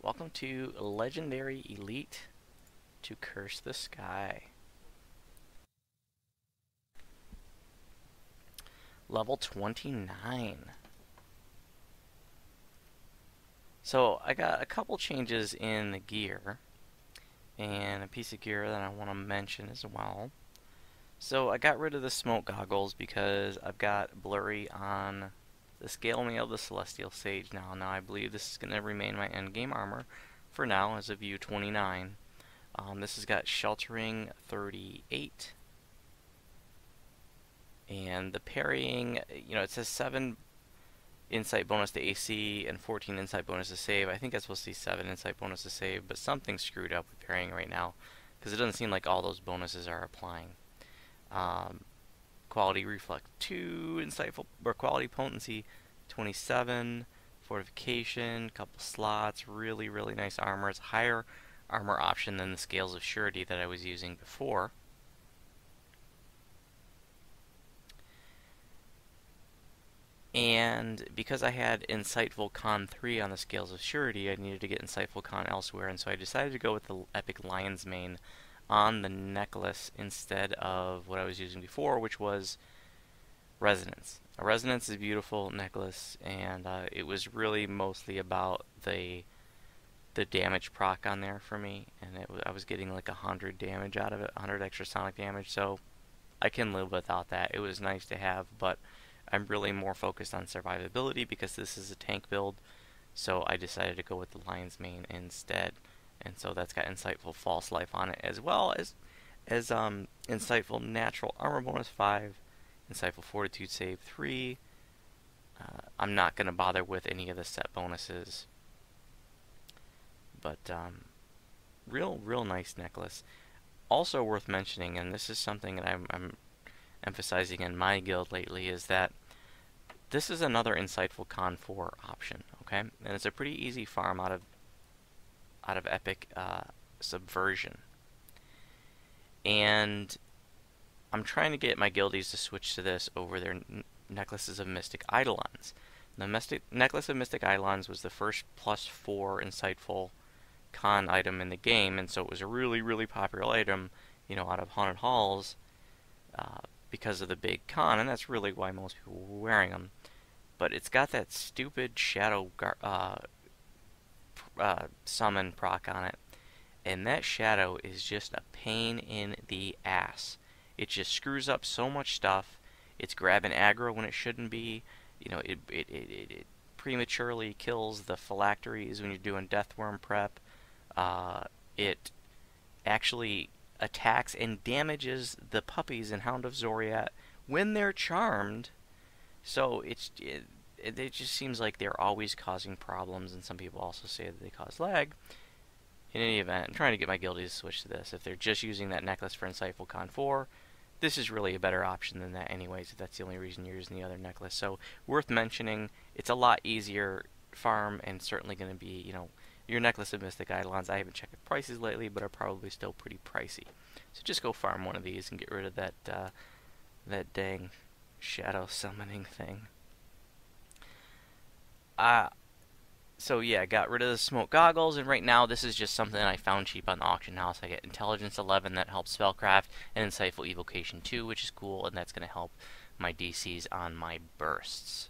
Welcome to Legendary Elite to Curse the Sky. Level 29. So I got a couple changes in the gear, and a piece of gear that I want to mention as well. So I got rid of the smoke goggles because I've got blurry on the scale mail of the Celestial Sage now. Now I believe this is going to remain my endgame armor for now as of U29. This has got sheltering 38. And the parrying, it says 7 insight bonus to AC and 14 insight bonus to save. I think that's supposed to be 7 insight bonus to save, but something's screwed up with parrying right now because it doesn't seem like all those bonuses are applying. Quality reflect 2, insightful or quality potency 27, fortification, couple slots, really nice armor. It's a higher armor option than the scales of surety that I was using before. And because I had Insightful Con 3 on the Scales of Surety, I needed to get Insightful Con elsewhere, and so I decided to go with the Epic Lion's Mane on the necklace instead of what I was using before, which was Resonance. A Resonance is a beautiful necklace, and it was really mostly about the damage proc on there for me, and I was getting like 100 damage out of it, 100 extra sonic damage, so I can live without that. It was nice to have, but I'm really more focused on survivability because this is a tank build, so I decided to go with the Lion's Mane instead. And so that's got Insightful False Life on it, as well as Insightful Natural Armor bonus 5, Insightful Fortitude save 3. I'm not going to bother with any of the set bonuses, but real nice necklace. Also worth mentioning, and this is something that I'm emphasizing in my guild lately, is that this is another Insightful Con 4 option, okay? And it's a pretty easy farm out of Epic Subversion. And I'm trying to get my guildies to switch to this over their Necklaces of Mystic Eidolons. The Necklace of Mystic Eidolons was the first +4 Insightful Con item in the game, and so it was a really popular item, out of Haunted Halls, because of the big con, and that's really why most people were wearing them. But it's got that stupid shadow summon proc on it, and that shadow is just a pain in the ass. It just screws up so much stuff. It's grabbing aggro when it shouldn't be. It prematurely kills the phylacteries when you're doing Deathworm prep. It actually attacks and damages the puppies in Hound of Zoriat when they're charmed. So it just seems like they're always causing problems, and some people also say that they cause lag. In any event, I'm trying to get my guildies to switch to this. If they're just using that necklace for Insightful Con 4, this is really a better option than that anyways, if that's the only reason you're using the other necklace. So, worth mentioning, it's a lot easier farm, and certainly going to be, your Necklace of Mystic Eidolons. I haven't checked the prices lately, but are probably still pretty pricey. So just go farm one of these and get rid of that dang shadow summoning thing. So yeah, I got rid of the smoke goggles, and right now this is just something I found cheap on the auction house. I get Intelligence 11 that helps Spellcraft, and Insightful Evocation 2, which is cool, and that's going to help my DCs on my bursts.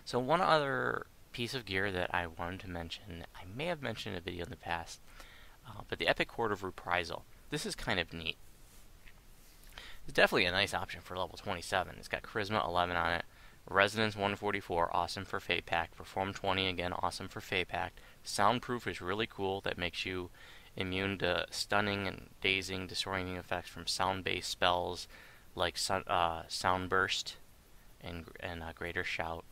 So one other piece of gear that I wanted to mention, I may have mentioned in a video in the past, but the Epic Court of Reprisal. This is kind of neat. It's definitely a nice option for level 27. It's got Charisma 11 on it, Resonance 144, awesome for Fate Pact, Perform 20, again, awesome for Fate Pact. Soundproof is really cool, that makes you immune to stunning and dazing, disorienting effects from sound-based spells like Sound Burst and Greater Shout.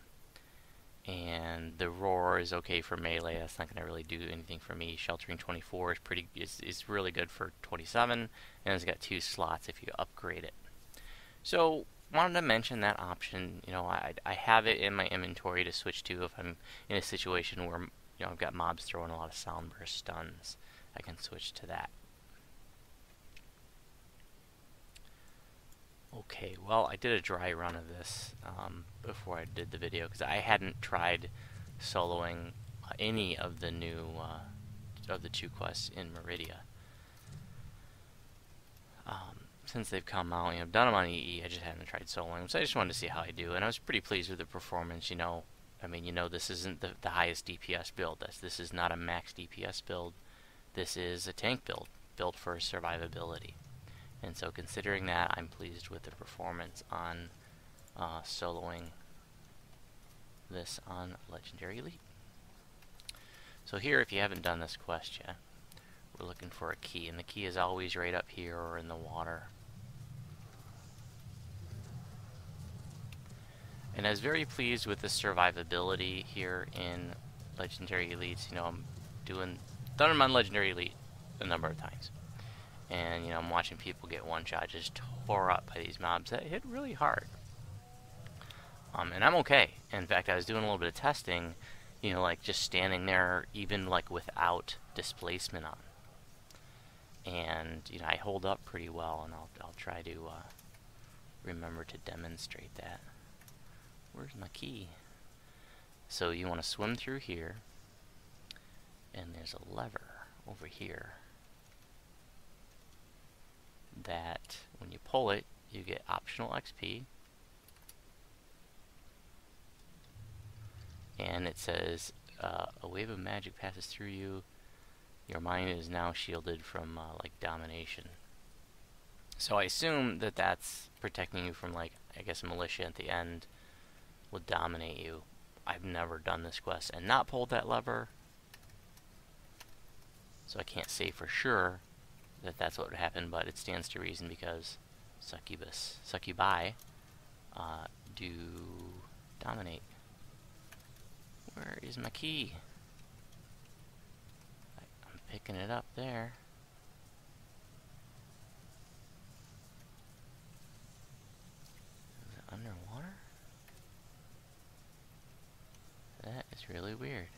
And the Roar is okay for melee. That's not going to really do anything for me. Sheltering 24 is really good for 27, and it's got 2 slots if you upgrade it. So, wanted to mention that option. I have it in my inventory to switch to if I'm in a situation where I've got mobs throwing a lot of sound burst stuns. I can switch to that. Okay, well, I did a dry run of this before I did the video because I hadn't tried soloing any of the new of the 2 quests in Meridia. Since they've come out, I've done them on EE, I just haven't tried soloing them, so I just wanted to see how I do, and I was pretty pleased with the performance. I mean, this isn't the highest DPS build. This is not a max DPS build. This is a tank built for survivability. And so considering that, I'm pleased with the performance on soloing this on Legendary Elite. So here, if you haven't done this quest yet, we're looking for a key, and the key is always right up here or in the water. And I was very pleased with the survivability here in Legendary Elites. I'm done them on Legendary Elite a number of times. And, I'm watching people get one-shot just tore up by these mobs that hit really hard. And I'm okay. In fact, I was doing a little bit of testing, like just standing there even like without displacement on. And, I hold up pretty well, and I'll try to remember to demonstrate that. Where's my key? So you want to swim through here, and there's a lever over here that when you pull it, you get optional XP, and it says a wave of magic passes through you. Your mind is now shielded from like domination. So I assume that that's protecting you from, like, I guess militia at the end will dominate you. I've never done this quest and not pulled that lever, so I can't say for sure that that's what would happen, but it stands to reason because succubi do dominate. Where is my key? I'm picking it up there. Is it underwater? That is really weird.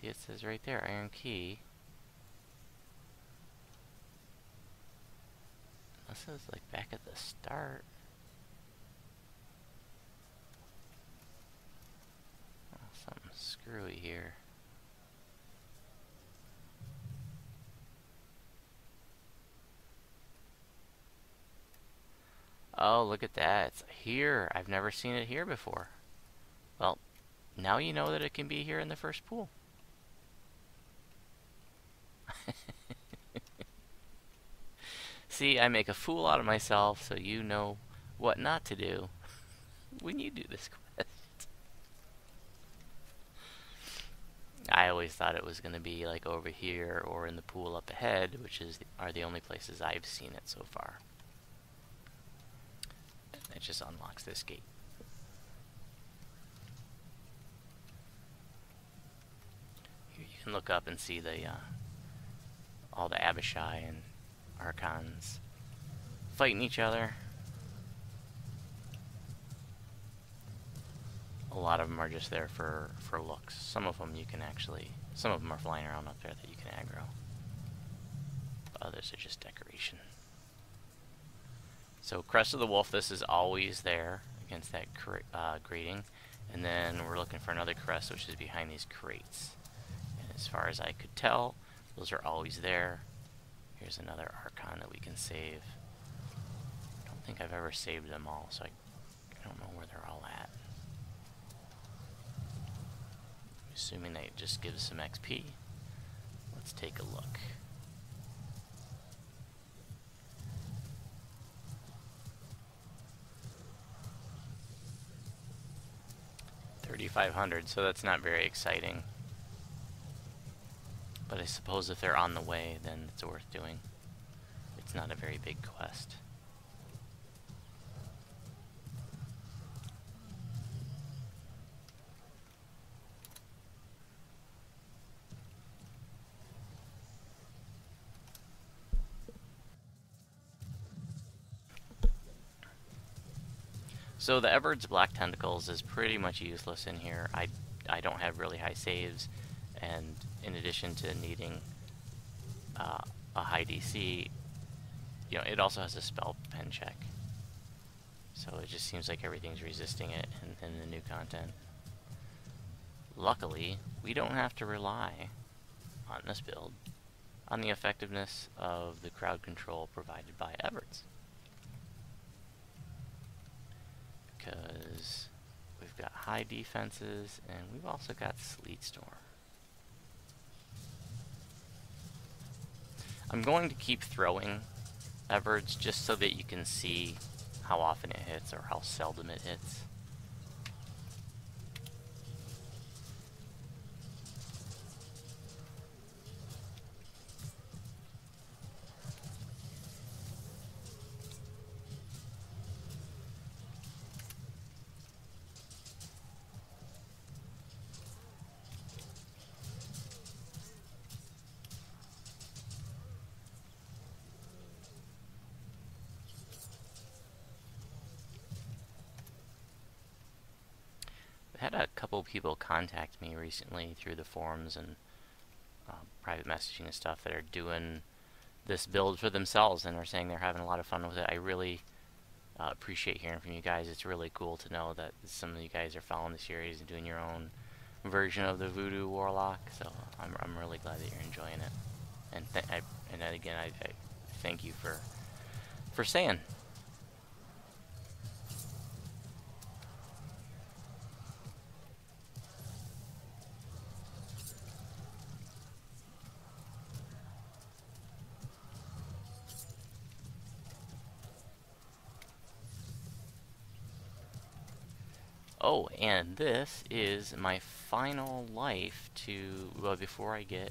See, it says right there, iron key. Unless it was like back at the start. Oh, something screwy here. Oh, look at that. It's here. I've never seen it here before. Well, now you know that it can be here in the first pool. See, I make a fool out of myself, so you know what not to do when you do this quest. I always thought it was going to be like over here or in the pool up ahead, which are the only places I've seen it so far. It just unlocks this gate. Here you can look up and see the all the Abishai and Archons fighting each other. A lot of them are just there for looks. Some of them are flying around up there that you can aggro. But others are just decoration. So Crest of the Wolf, this is always there against that grating. And then we're looking for another crest, which is behind these crates. And as far as I could tell, those are always there. Here's another Archon that we can save. I don't think I've ever saved them all, so I don't know where they're all at. I'm assuming they just give us some XP. Let's take a look. $3,500, so that's not very exciting. But I suppose if they're on the way, then it's worth doing. It's not a very big quest. So the Everard's Black Tentacles is pretty much useless in here. I don't have really high saves, and in addition to needing a high DC, it also has a spell pen check. So it just seems like everything's resisting it in the new content. Luckily, we don't have to rely on this build on the effectiveness of the crowd control provided by Everts. Because we've got high defenses and we've also got Sleet Storm. I'm going to keep throwing Everts just so that you can see how often it hits or how seldom it hits. I had a couple people contact me recently through the forums and private messaging and stuff that are doing this build for themselves and are saying they're having a lot of fun with it. I really appreciate hearing from you guys. It's really cool to know that some of you guys are following the series and doing your own version of the Voodu Warlock. So I'm really glad that you're enjoying it. And again, I thank you for saying. Oh, and this is my final life to, well, before I get,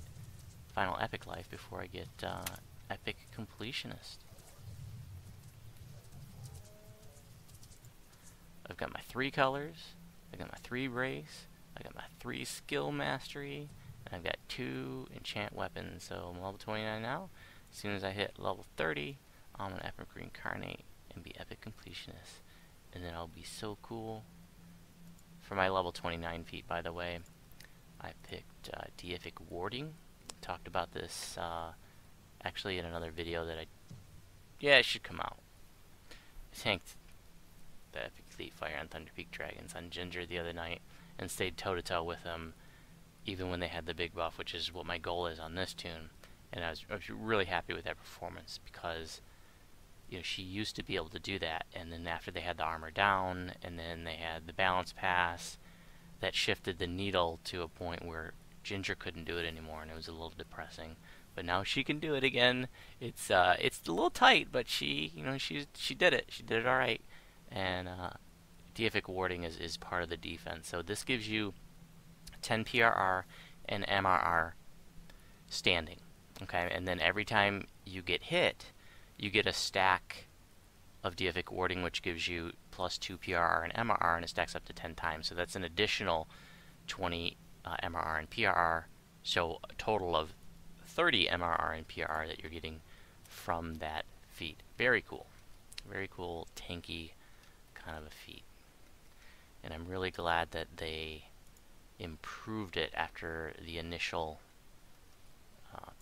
final epic life before I get epic completionist. I've got my 3 colors, I got my 3 brace, I got my 3 skill mastery, and I've got 2 enchant weapons. So I'm level 29 now. As soon as I hit level 30, I'm gonna epic reincarnate and be epic completionist. And then I'll be so cool. For my level 29 feat, by the way, I picked deific warding. Talked about this actually in another video that it should come out. I tanked the epic fleet fire on Thunder Peak Dragons on Ginger the other night and stayed toe-to-toe with them even when they had the big buff, which is what my goal is on this tune. And I was really happy with that performance because, you know, she used to be able to do that, and then after they had the armor down, and then they had the balance pass, that shifted the needle to a point where Ginger couldn't do it anymore, and it was a little depressing. But now she can do it again. It's a little tight, but she did it. She did it all right. And deific warding is part of the defense. So this gives you 10 PRR and MRR standing. Okay, and then every time you get hit, you get a stack of deific warding, which gives you plus 2 PRR and MRR, and it stacks up to 10 times. So that's an additional 20 MRR and PRR, so a total of 30 MRR and PRR that you're getting from that feat. Very cool. Very cool, tanky kind of a feat. And I'm really glad that they improved it after the initial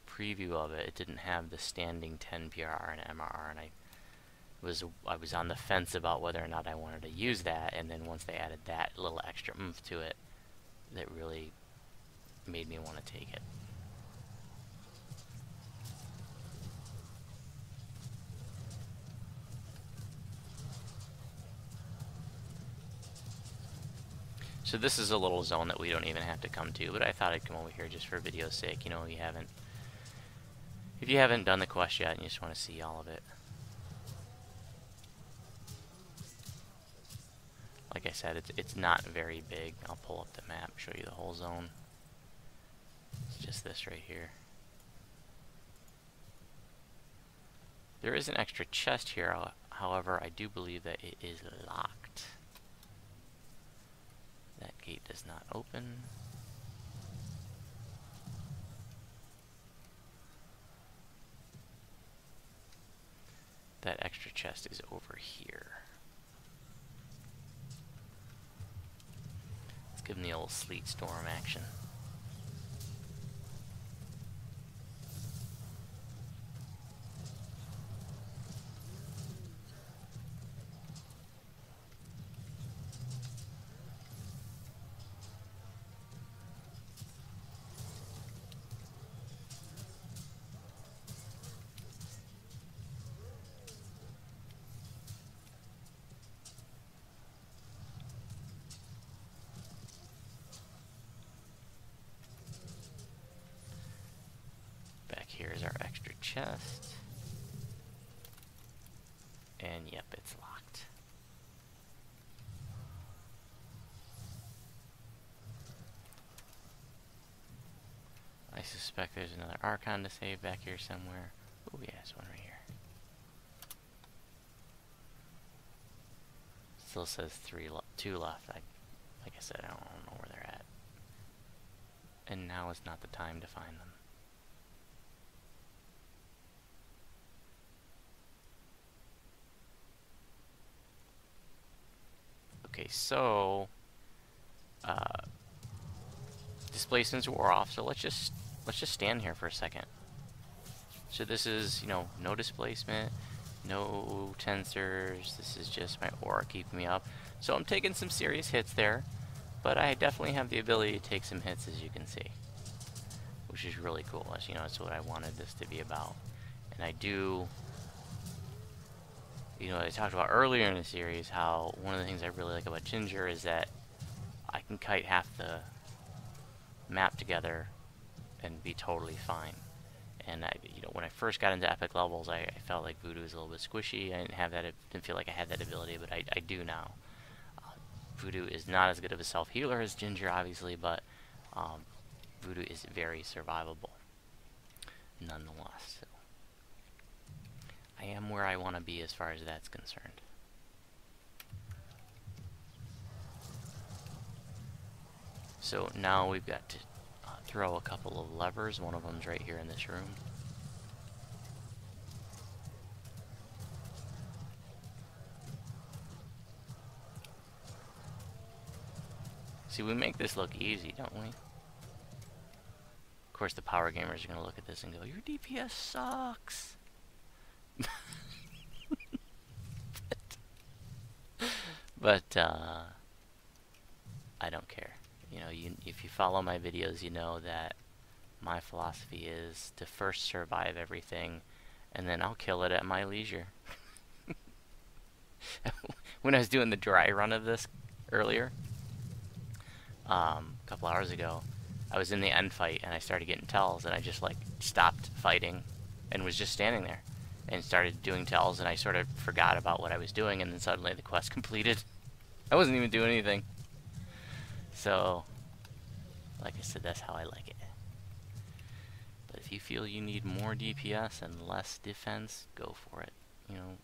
preview of it. It didn't have the standing 10 PRR and MRR, and I was on the fence about whether or not I wanted to use that, and then once they added that little extra oomph to it, that really made me want to take it. So this is a little zone that we don't even have to come to, but I thought I'd come over here just for video's sake. You know, if you haven't done the quest yet and you just want to see all of it. Like I said, it's not very big. I'll pull up the map, show you the whole zone. It's just this right here. There is an extra chest here, however, I do believe that it is locked. That gate does not open. That extra chest is over here. Let's give him the old Sleet Storm action. chest. And yep, it's locked. I suspect there's another Archon to save back here somewhere. Oh yeah, there's one right here. Still says 2 left. Like I said, I don't know where they're at. And now is not the time to find them. Okay, so displacements wore off, so let's just stand here for a second. So this is, you know, no displacement, no tensors. This is just my aura keeping me up. So I'm taking some serious hits there, but I definitely have the ability to take some hits, as you can see, which is really cool. As you know, that's what I wanted this to be about. And I do, you know, I talked about earlier in the series how one of the things I really like about Ginger is that I can kite half the map together and be totally fine. And you know, when I first got into epic levels, I felt like Voodu was a little bit squishy. I didn't feel like I had that ability, but I do now. Voodu is not as good of a self-healer as Ginger, obviously, but Voodu is very survivable, nonetheless. So I am where I want to be as far as that's concerned. So now we've got to throw a couple of levers. One of them's right here in this room. See, we make this look easy, don't we? Of course, the power gamers are going to look at this and go, your DPS sucks. but I don't care. You know, if you follow my videos, you know that my philosophy is to first survive everything, and then I'll kill it at my leisure. When I was doing the dry run of this earlier, a couple hours ago, I was in the end fight, and I started getting tells, and I just, like, stopped fighting and was just standing there and started doing tells, and I sort of forgot about what I was doing, and then suddenly the quest completed. I wasn't even doing anything. So, like I said, that's how I like it. But if you feel you need more DPS and less defense, go for it. You know,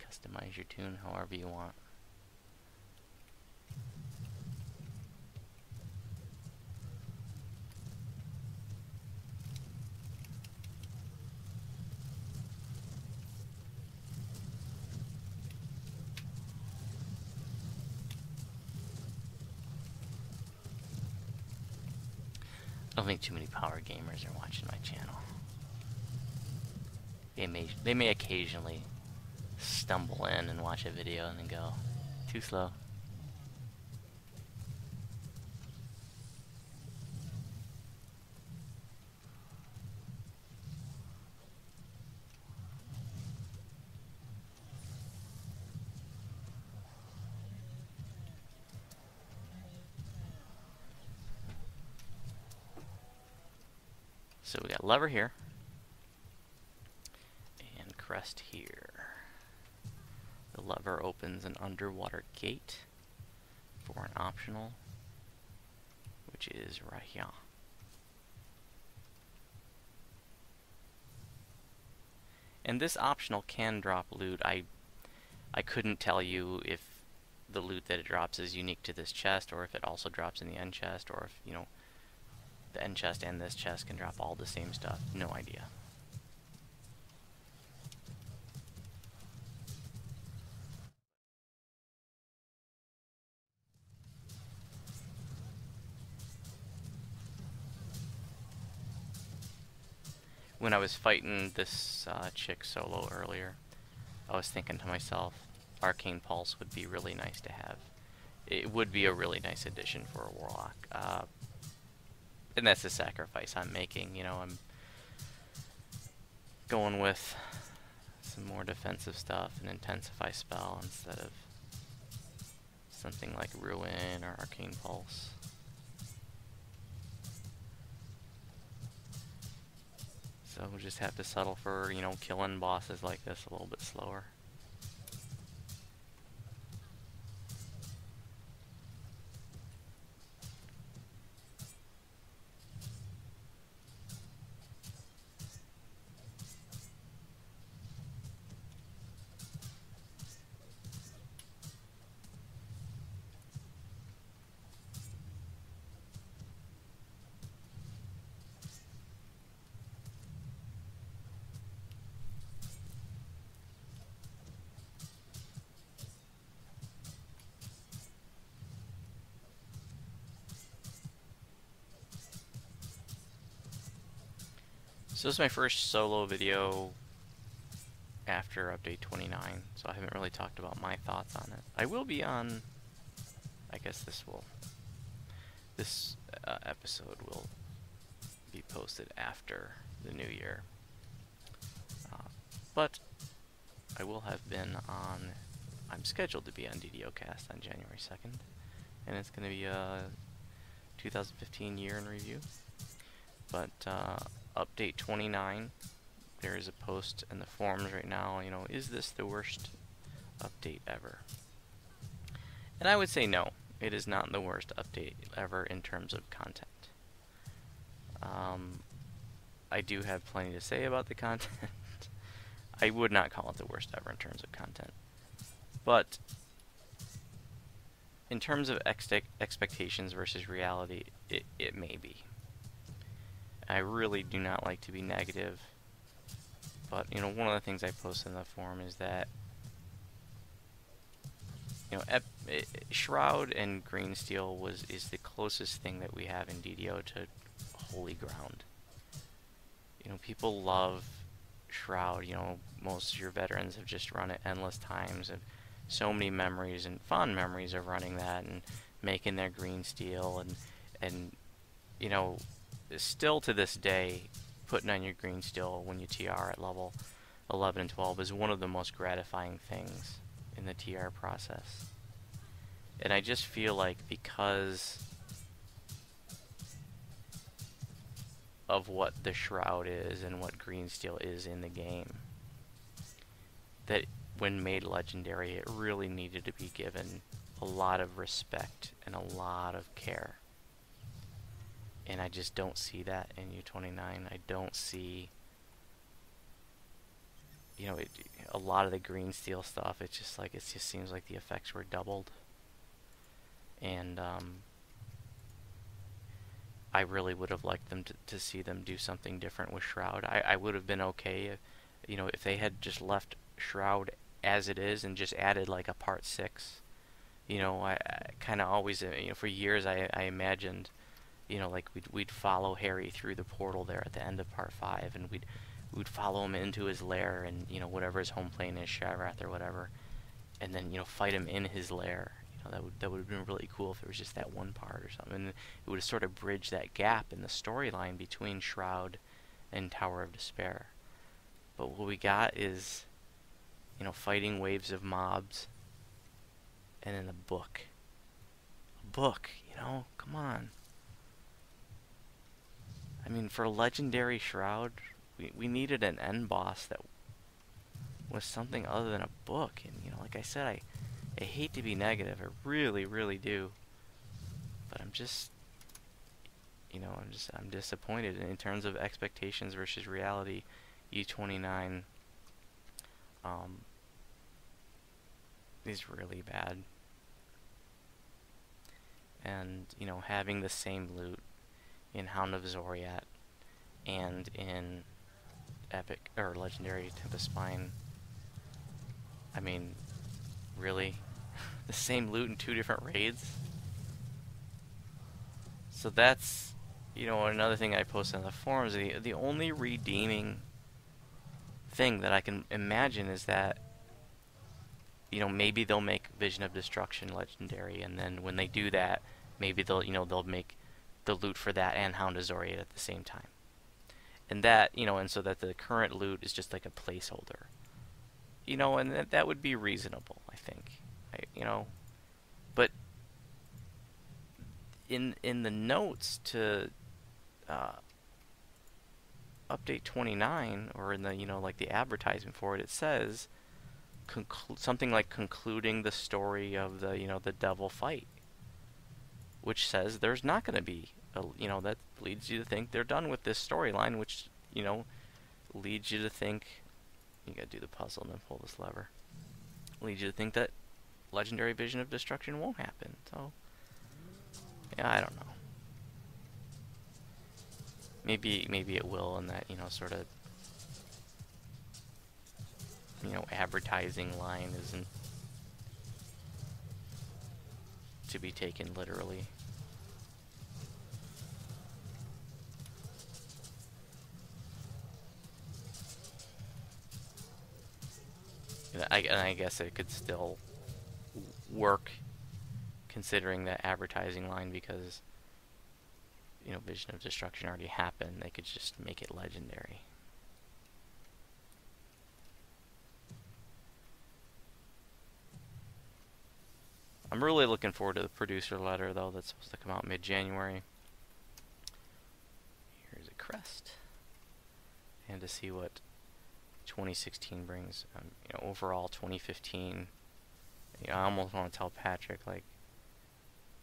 customize your tune however you want. I don't think too many power gamers are watching my channel. They may occasionally stumble in and watch a video and then go, too slow. So we got lever here, and crest here. The lever opens an underwater gate for an optional, which is right here. And this optional can drop loot. I couldn't tell you if the loot that it drops is unique to this chest, or if it also drops in the end chest, or if, you know, the end chest and this chest can drop all the same stuff. No idea. When I was fighting this chick solo earlier, I was thinking to myself, Arcane Pulse would be really nice to have. It would be a really nice addition for a Warlock. And that's the sacrifice I'm making. You know, I'm going with some more defensive stuff, an Intensify spell instead of something like Ruin or Arcane Pulse. So we'll just have to settle for, you know, killing bosses like this a little bit slower. So this is my first solo video after update 29, so I haven't really talked about my thoughts on it. I will be on, I guess this episode will be posted after the new year. But I will have been on, I'm scheduled to be on DDOcast on January 2nd, and it's going to be a 2015 year in review. But update 29, there is a post in the forums right now, you know, is this the worst update ever? And I would say no, it is not the worst update ever in terms of content. I do have plenty to say about the content. I would not call it the worst ever in terms of content. But in terms of expectations versus reality, it may be. I really do not like to be negative, but you know, one of the things I posted in the forum is that, you know, Shroud and Green Steel is the closest thing that we have in DDO to holy ground. You know, people love Shroud. You know, most of your veterans have just run it endless times, and so many memories and fond memories of running that and making their Green Steel, and you know, still to this day, putting on your Green Steel when you TR at level 11 and 12 is one of the most gratifying things in the TR process. And I just feel like because of what the Shroud is and what Green Steel is in the game, that when made legendary, it really needed to be given a lot of respect and a lot of care. And I just don't see that in U29. I don't see, you know, a lot of the Green Steel stuff. It's just like, it just seems like the effects were doubled. And I really would have liked them to see them do something different with Shroud. I would have been okay if, you know, if they had just left Shroud as it is and just added like a part 6. You know, I kind of always, you know, for years I imagined, you know, like we'd follow Harry through the portal there at the end of part 5, and we'd follow him into his lair, and you know, whatever his home plane is, Shavrath or whatever, and then, you know, fight him in his lair. You know, that would have been really cool if it was just that one part or something. And it would have sort of bridged that gap in the storyline between Shroud and Tower of Despair. But what we got is, you know, fighting waves of mobs, and then a book. A book, you know, come on. I mean, for a legendary Shroud, we needed an end boss that was something other than a book. And, you know, like I said, I hate to be negative. I really, really do. But I'm just, you know, I'm disappointed in terms of expectations versus reality. U29 is really bad. And, you know, having the same loot in Hound of Zoriat and in Epic or Legendary Tempest Spine, I mean, really? The same loot in 2 different raids? So that's, you know, another thing I posted on the forums. The only redeeming thing that I can imagine is that, you know, maybe they'll make Vision of Destruction legendary, and then when they do that, maybe they'll, you know, they'll make the loot for that and Hound of Zoriat at the same time. And that, you know, and so that the current loot is just like a placeholder. You know, and that would be reasonable, I think. You know, but in the notes to update 29, or in the, like the advertisement for it, it says something like concluding the story of the, the devil fight, which says there's not going to be that leads you to think they're done with this storyline, which, leads you to think you got to do the puzzle and then pull this lever. Leads you to think that Legendary Vision of Destruction won't happen. So, yeah, I don't know. Maybe it will, and that, sort of, advertising line isn't to be taken literally. And I guess it could still work considering that advertising line, because Vision of Destruction already happened. They could just make it legendary. I'm really looking forward to the producer letter, though. That's supposed to come out mid-January. Here's a crest, and to see what 2016 brings. Overall 2015, I almost want to tell Patrick, like,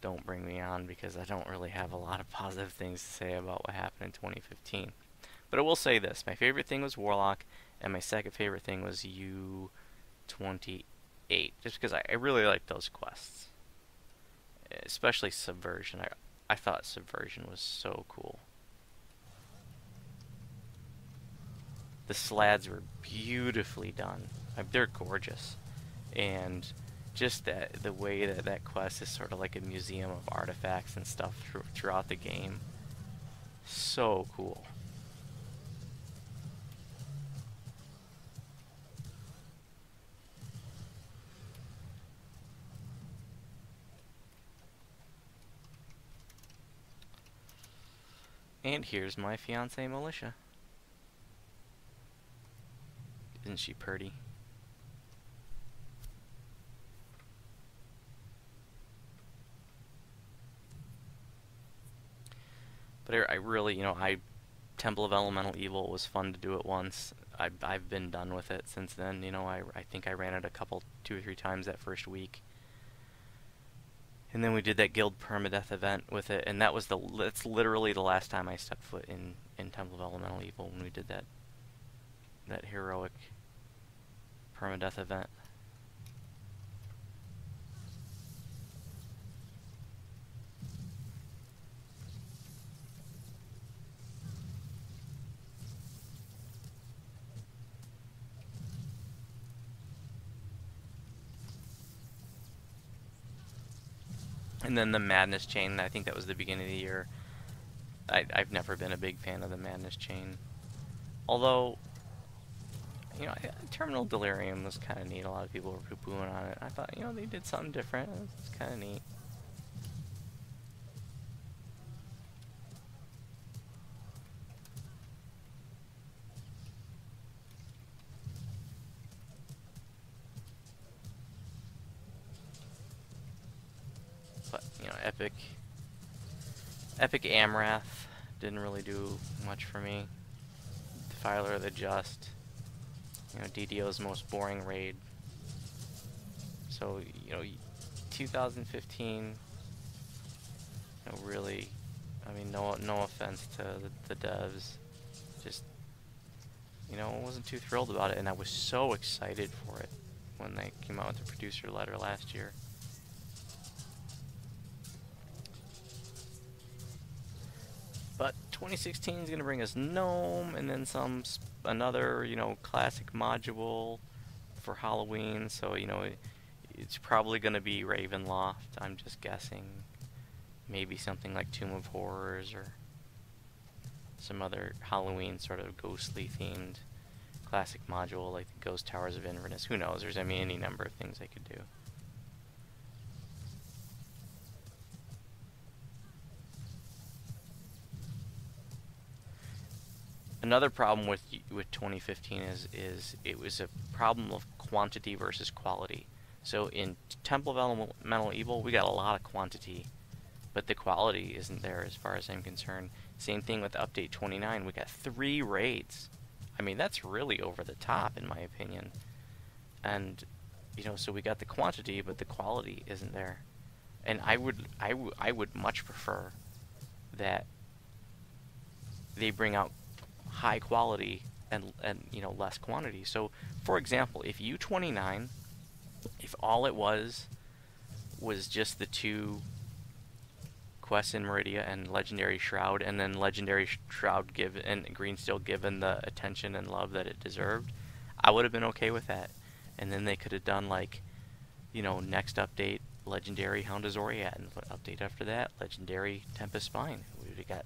don't bring me on, because I don't really have a lot of positive things to say about what happened in 2015. But I will say this: my favorite thing was Warlock, and my second favorite thing was U28, just because I really liked those quests, especially Subversion. I thought Subversion was so cool. The slads were beautifully done. They're gorgeous, and just the way that quest is sort of like a museum of artifacts and stuff throughout the game. So cool. And here's my fiance Militia. Isn't she pretty? But I really, Temple of Elemental Evil was fun to do it once. I've been done with it since then. I think I ran it two or three times that first week. And then we did that guild permadeath event with it, and that's literally the last time I stepped foot in Temple of Elemental Evil, when we did that heroic permadeath event. And then the Madness Chain, I think that was the beginning of the year. I've never been a big fan of the Madness Chain. Although, Terminal Delirium was kind of neat. A lot of people were poo-pooing on it. I thought, they did something different. It's kind of neat. But, Epic Amrath didn't really do much for me. Defiler of the Just, DDO's most boring raid. So, 2015, really, no offense to the devs, just, I wasn't too thrilled about it, and I was so excited for it when they came out with the producer letter last year. But 2016 is going to bring us Gnome, and then another, classic module for Halloween. So, it's probably going to be Ravenloft, I'm just guessing. Maybe something like Tomb of Horrors, or some other Halloween sort of ghostly themed classic module like the Ghost Towers of Inverness. Who knows? There's, any number of things they could do. Another problem with 2015 is it was a problem of quantity versus quality. So in Temple of Elemental Evil, we got a lot of quantity but the quality isn't there as far as I'm concerned. Same thing with update 29. We got 3 raids. I mean, that's really over the top in my opinion. And so we got the quantity, but the quality isn't there. And I would much prefer that they bring out high quality and less quantity. So, for example, if U29, if all it was just the 2 quests in Meridia and Legendary Shroud, and then Legendary Shroud and Greensteel given the attention and love that it deserved, I would have been okay with that. And then they could have done like, next update, Legendary Hound of Zoriat, and update after that, Legendary Tempest Spine. We would have got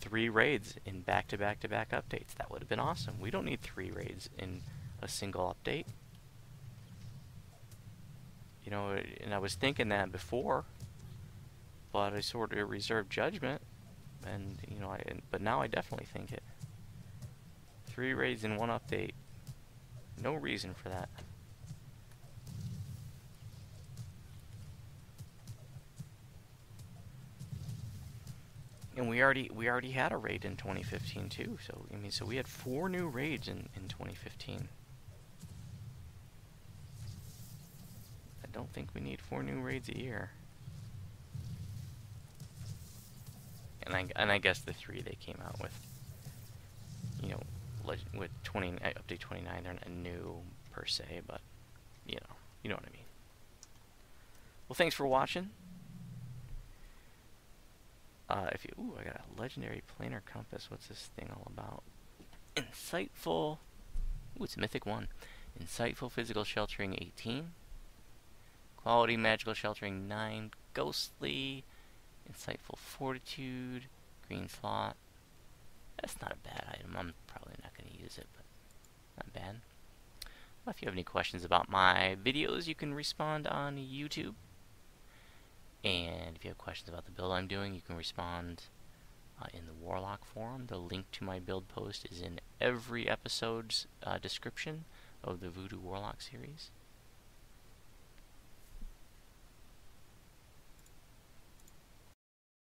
3 raids in back-to-back-to-back updates. That would have been awesome. We don't need 3 raids in a single update. And I was thinking that before, but I sort of reserved judgment, and but now I definitely think it. 3 raids in one update. No reason for that. And we already had a raid in 2015 too. So so we had 4 new raids in 2015. I don't think we need 4 new raids a year. And I guess the 3 they came out with, with update 29, they're not new per se, but you know what I mean. Well, thanks for watching. I got a legendary planar compass. What's this thing all about? Insightful. It's Mythic 1. Insightful physical sheltering 18. Quality magical sheltering 9. Ghostly. Insightful fortitude. Green slot. That's not a bad item. I'm probably not going to use it, but not bad. Well, if you have any questions about my videos, you can respond on YouTube. And if you have questions about the build I'm doing, you can respond in the Warlock forum. The link to my build post is in every episode's description of the Voodu Warlock series.